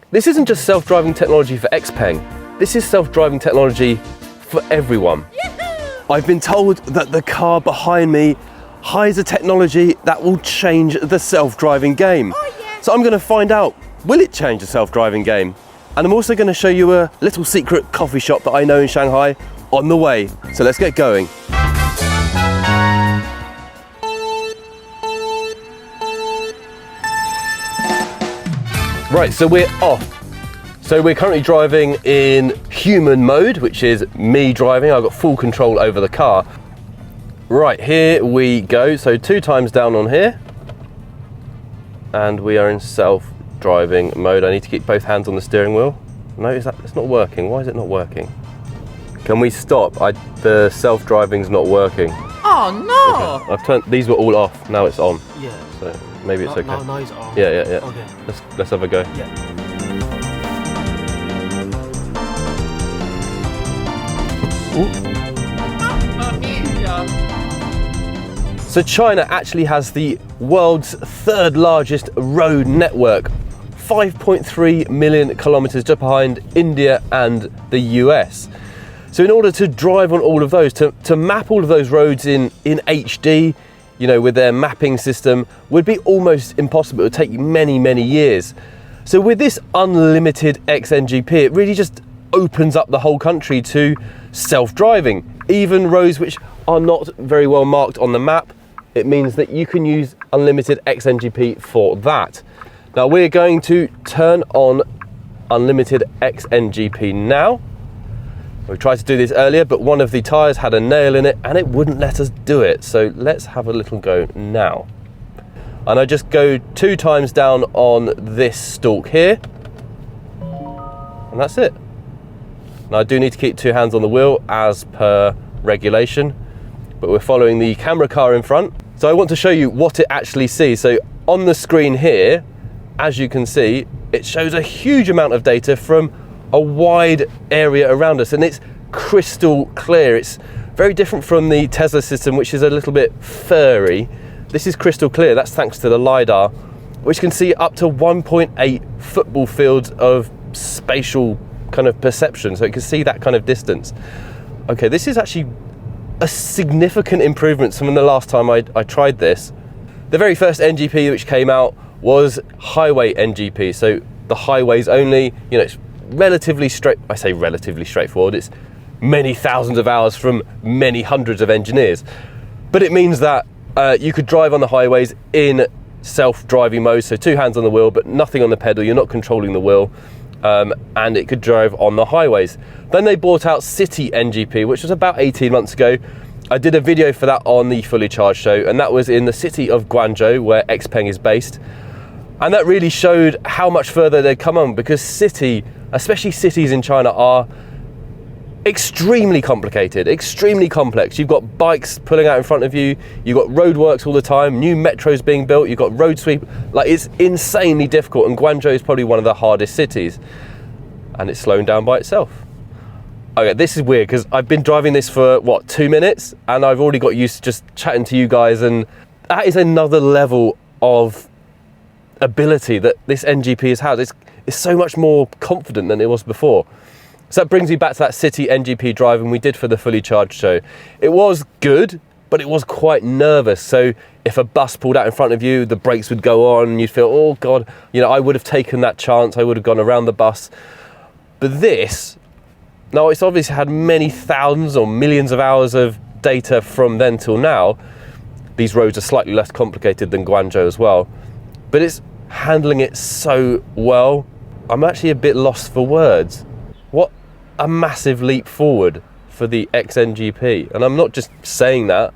This isn't just self-driving technology for Xpeng. This is self-driving technology for everyone. I've been told that the car behind me hides a technology that will change the self-driving game. So I'm going to find out, will it change the self-driving game? And I'm also going to show you a little secret coffee shop that I know in Shanghai on the way. So let's get going. Right, so we're off. So we're currently driving in human mode, which is me driving. I've got full control over the car. Right, here we go. So 2 times down on here. And we are in self-driving mode. I need to keep both hands on the steering wheel. Notice that it's not working. Why is it not working? Can we stop? The self-driving's not working. Oh no! Okay. I've turned, these were all off, now it's on. Yeah. So maybe it's okay. Now it's on. Yeah. Okay. Let's have a go. Yeah. So China actually has the world's 3rd largest road network, 5.3 million kilometers just behind India and the US. So in order to drive on all of those, to map all of those roads in HD, you know, with their mapping system, would be almost impossible. It would take many, many years. So with this unlimited XNGP, it really just opens up the whole country to self-driving. Even roads which are not very well marked on the map, it means that you can use unlimited XNGP for that. Now we're going to turn on unlimited XNGP now. We tried to do this earlier, but one of the tyres had a nail in it and it wouldn't let us do it. So let's have a little go now. And I just go 2 times down on this stalk here. And that's it. Now I do need to keep 2 hands on the wheel as per regulation, but we're following the camera car in front. So I want to show you what it actually sees. So on the screen here, as you can see, it shows a huge amount of data from a wide area around us, and it's crystal clear. It's very different from the Tesla system, which is a little bit furry. This is crystal clear. That's thanks to the LiDAR, which can see up to 1.8 football fields of spatial kind of perception, so it can see that kind of distance. Okay, this is actually a significant improvement from the last time I tried this. The very first NGP which came out was highway NGP, so the highways only. You know, it's relatively straightforward. It's many thousands of hours from many hundreds of engineers, but it means that you could drive on the highways in self-driving mode, so 2 hands on the wheel but nothing on the pedal. You're not controlling the wheel, and it could drive on the highways. Then they brought out city NGP, which was about 18 months ago. I did a video for that on the Fully Charged show, and that was in the city of Guangzhou, where Xpeng is based. And that really showed how much further they'd come on, because especially cities in China, are extremely complicated, extremely complex. You've got bikes pulling out in front of you, you've got roadworks all the time, new metros being built, you've got road sweep. Like, it's insanely difficult, and Guangzhou is probably one of the hardest cities, and it's slowing down by itself. Okay, this is weird, because I've been driving this for, 2 minutes, and I've already got used to just chatting to you guys, and that is another level of ability that this NGP has had. It's so much more confident than it was before. So that brings me back to that city NGP driving we did for the Fully Charged show. It was good, but it was quite nervous. So if a bus pulled out in front of you, the brakes would go on, and you'd feel, oh God, you know, I would have taken that chance. I would have gone around the bus. But this, now it's obviously had many thousands or millions of hours of data from then till now. These roads are slightly less complicated than Guangzhou as well, but it's handling it so well. I'm actually a bit lost for words. What a massive leap forward for the XNGP. And I'm not just saying that,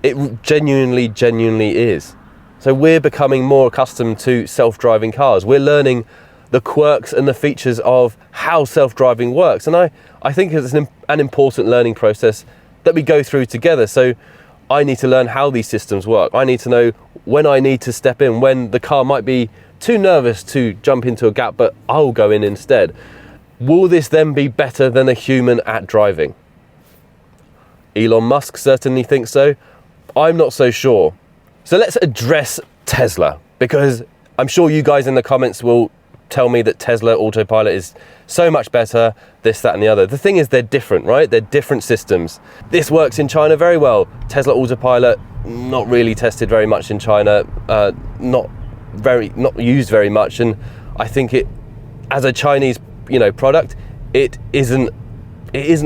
it genuinely is. So we're becoming more accustomed to self-driving cars. We're learning the quirks and the features of how self-driving works. And I think it's an important learning process that we go through together. So I need to learn how these systems work. I need to know when I need to step in, when the car might be too nervous to jump into a gap, but I'll go in instead. Will this then be better than a human at driving? Elon Musk certainly thinks so. I'm not so sure. So let's address Tesla, because I'm sure you guys in the comments will tell me that Tesla autopilot is so much better, this, that and the other. The thing is, they're different, right? They're different systems. This works in China very well. Tesla autopilot, not really tested very much in China, not used very much. And I think it, as a Chinese, product, it isn't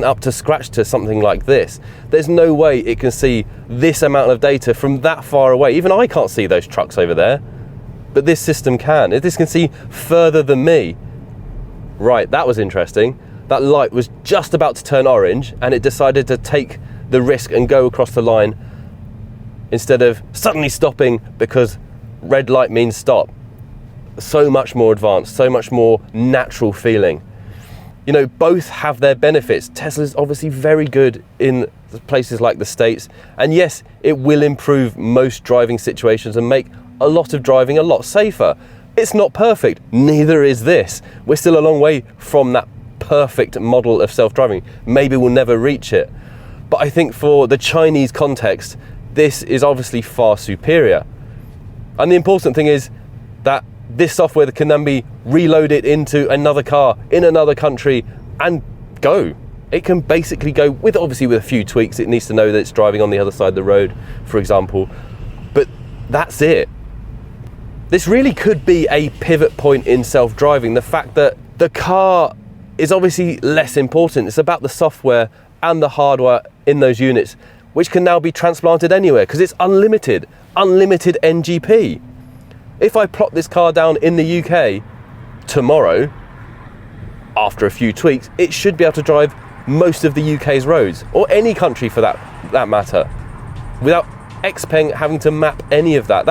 up to scratch to something like this. There's no way it can see this amount of data from that far away. Even I can't see those trucks over there, but this system can. This can see further than me. Right, that was interesting. That light was just about to turn orange and it decided to take the risk and go across the line instead of suddenly stopping because red light means stop. So much more advanced, so much more natural feeling. Both have their benefits. Tesla's obviously very good in places like the States. And yes, it will improve most driving situations and make a lot of driving a lot safer. It's not perfect, neither is this. We're still a long way from that perfect model of self-driving. Maybe we'll never reach it. But I think for the Chinese context, this is obviously far superior. And the important thing is that this software can then be reloaded into another car in another country and go. It can basically go with a few tweaks. It needs to know that it's driving on the other side of the road, for example. But that's it. This really could be a pivot point in self-driving. The fact that the car is obviously less important. It's about the software and the hardware in those units, which can now be transplanted anywhere because it's unlimited NGP. If I plot this car down in the UK tomorrow, after a few tweaks, it should be able to drive most of the UK's roads, or any country for that matter, without Xpeng having to map any of that.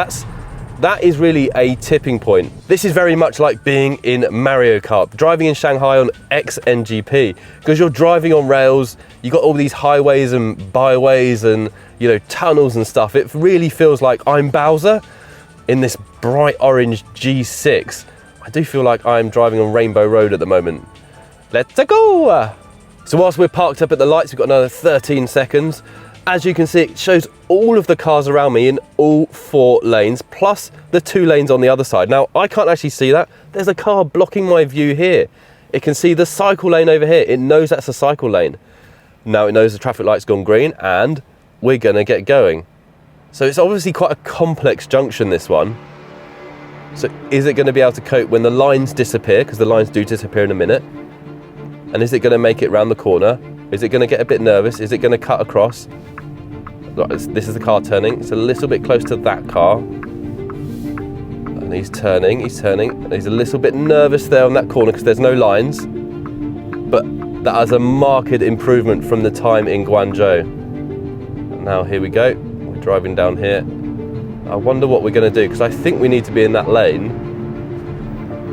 That is really a tipping point. This is very much like being in Mario Kart, driving in Shanghai on XNGP, because you're driving on rails, you've got all these highways and byways and tunnels and stuff. It really feels like I'm Bowser in this bright orange G6. I do feel like I'm driving on Rainbow Road at the moment. Let's go! So whilst we're parked up at the lights, we've got another 13 seconds. As you can see, it shows all of the cars around me in all 4 lanes, plus the 2 lanes on the other side. Now, I can't actually see that. There's a car blocking my view here. It can see the cycle lane over here. It knows that's a cycle lane. Now it knows the traffic light's gone green and we're gonna get going. So it's obviously quite a complex junction, this one. So is it going to be able to cope when the lines disappear? Because the lines do disappear in a minute. And is it going to make it round the corner? Is it going to get a bit nervous? Is it going to cut across? This is the car turning. It's a little bit close to that car. And he's turning. He's a little bit nervous there on that corner because there's no lines. But that is a marked improvement from the time in Guangzhou. And now here we go. Driving down here. I wonder what we're going to do, because I think we need to be in that lane,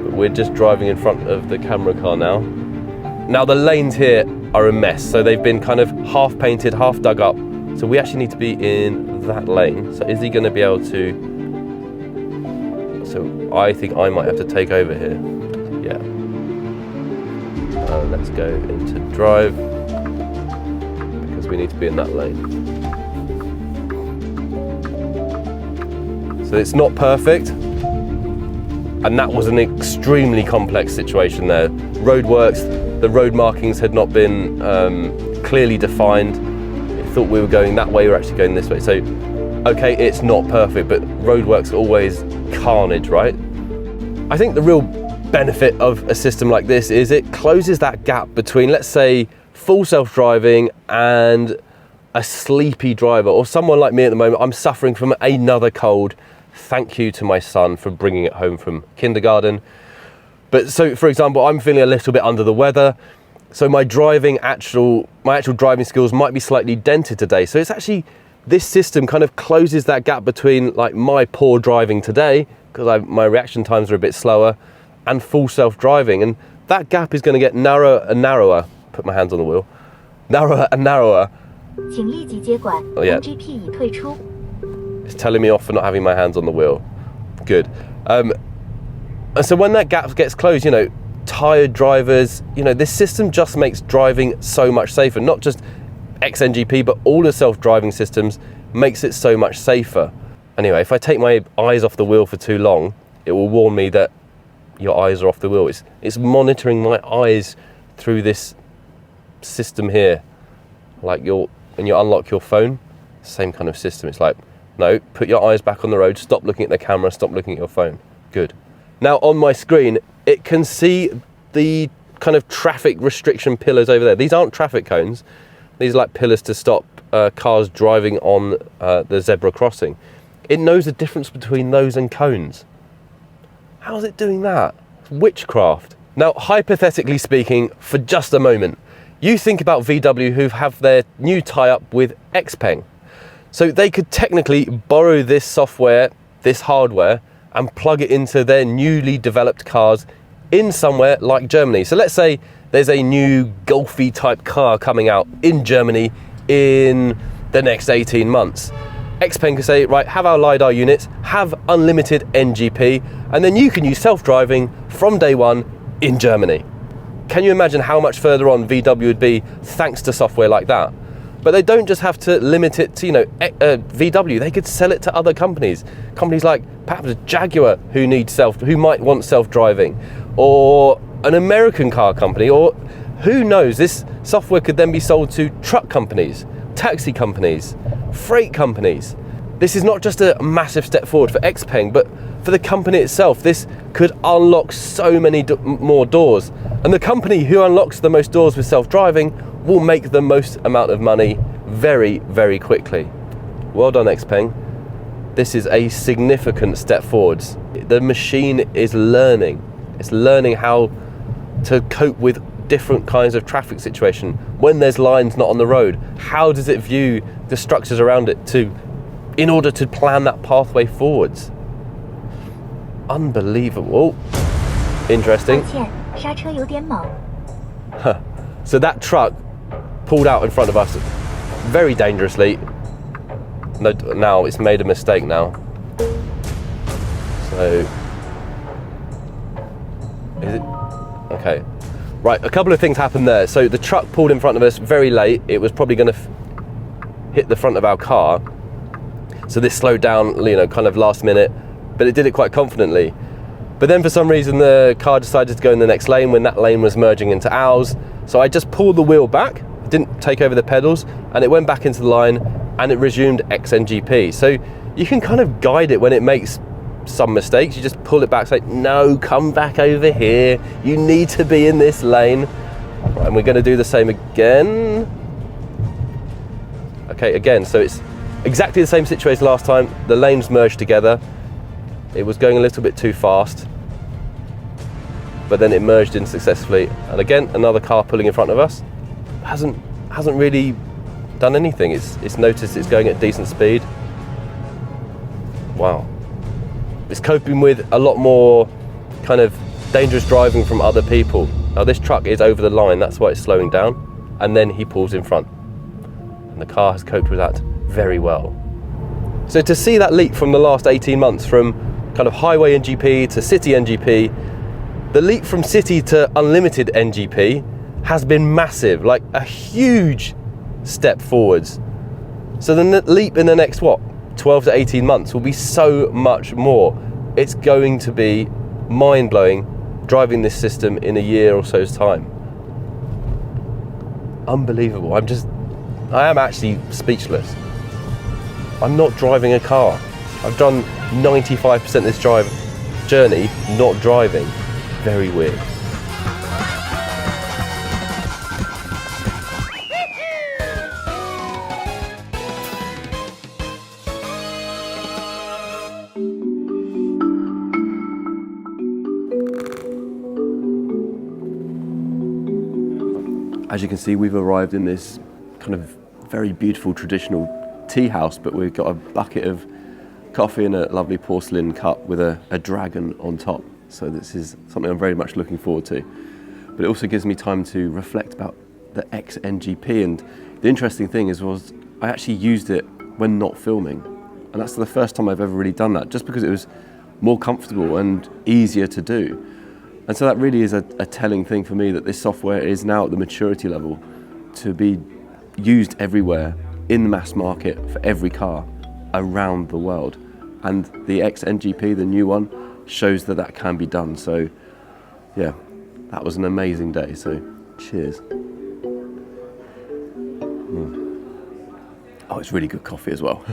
but we're just driving in front of the camera car now. Now the lanes here are a mess, so they've been kind of half painted, half dug up, so we actually need to be in that lane. So is he going to be able to? So I think I might have to take over here. Yeah. Let's go into drive, because we need to be in that lane. So it's not perfect, and that was an extremely complex situation there. Roadworks, the road markings had not been clearly defined. It thought we were going that way, we're actually going this way. So, okay, it's not perfect, but roadworks are always carnage, right? I think the real benefit of a system like this is it closes that gap between, let's say, full self-driving and a sleepy driver, or someone like me at the moment. I'm suffering from another cold. Thank you to my son for bringing it home from kindergarten. But so, for example, I'm feeling a little bit under the weather. So my actual driving skills might be slightly dented today. So it's actually, this system kind of closes that gap between like my poor driving today, because my reaction times are a bit slower, and full self-driving. And that gap is going to get narrower and narrower. Put my hands on the wheel. Narrower and narrower. Oh, yeah. It's telling me off for not having my hands on the wheel. Good. And so when that gap gets closed, tired drivers, this system just makes driving so much safer. Not just XNGP, but all the self-driving systems makes it so much safer. Anyway, if I take my eyes off the wheel for too long, it will warn me that, your eyes are off the wheel. It's monitoring my eyes through this system here. Like when you unlock your phone, same kind of system. It's like, no, put your eyes back on the road, stop looking at the camera, stop looking at your phone. Good. Now on my screen, it can see the kind of traffic restriction pillars over there. These aren't traffic cones. These are like pillars to stop cars driving on the zebra crossing. It knows the difference between those and cones. How's it doing that? It's witchcraft. Now, hypothetically speaking, for just a moment, you think about VW who have their new tie-up with Xpeng. So they could technically borrow this software, this hardware, and plug it into their newly developed cars in somewhere like Germany. So let's say there's a new Golfy type car coming out in Germany in the next 18 months. Xpeng can say, right, have our LiDAR units, have unlimited NGP, and then you can use self-driving from day one in Germany. Can you imagine how much further on VW would be thanks to software like that? But they don't just have to limit it to, VW. They could sell it to other companies. Companies like perhaps Jaguar who might want self-driving, or an American car company, or who knows, this software could then be sold to truck companies, taxi companies, freight companies. This is not just a massive step forward for Xpeng, but for the company itself. This could unlock so many more doors. And the company who unlocks the most doors with self-driving will make the most amount of money very, very quickly. Well done, Xpeng. This is a significant step forwards. The machine is learning. It's learning how to cope with different kinds of traffic situation. When there's lines not on the road, how does it view the structures around it in order to plan that pathway forwards? Unbelievable. Interesting. So that truck pulled out in front of us very dangerously. No, now it's made a mistake now. So, is it? Okay. Right, a couple of things happened there. So the truck pulled in front of us very late. It was probably going to hit the front of our car. So this slowed down, kind of last minute, but it did it quite confidently. But then for some reason the car decided to go in the next lane when that lane was merging into ours. So I just pulled the wheel back, didn't take over the pedals, and it went back into the line and it resumed XNGP. So you can kind of guide it when it makes some mistakes. You just pull it back, say, no, come back over here. You need to be in this lane. Right, and we're going to do the same again. Okay, again, so it's exactly the same situation last time. The lanes merged together. It was going a little bit too fast, but then it merged in successfully. And again, another car pulling in front of us. Hasn't really done anything. It's noticed it's going at decent speed. Wow. It's coping with a lot more kind of dangerous driving from other people. Now this truck is over the line, that's why it's slowing down, and then he pulls in front. And the car has coped with that very well. So to see that leap from the last 18 months, from kind of highway NGP to city NGP, the leap from city to unlimited NGP has been massive, like a huge step forwards. So the leap in the next, 12 to 18 months will be so much more. It's going to be mind-blowing driving this system in a year or so's time. Unbelievable. I am actually speechless. I'm not driving a car. I've done 95% of this journey not driving. Very weird. As you can see, we've arrived in this kind of very beautiful traditional tea house, but we've got a bucket of coffee in a lovely porcelain cup with a dragon on top. So this is something I'm very much looking forward to. But it also gives me time to reflect about the XNGP. And the interesting thing was I actually used it when not filming. And that's the first time I've ever really done that, just because it was more comfortable and easier to do. And so that really is a telling thing for me, that this software is now at the maturity level to be used everywhere in the mass market for every car around the world. And the XNGP, the new one, shows that that can be done. So yeah, that was an amazing day, so cheers. Oh, it's really good coffee as well.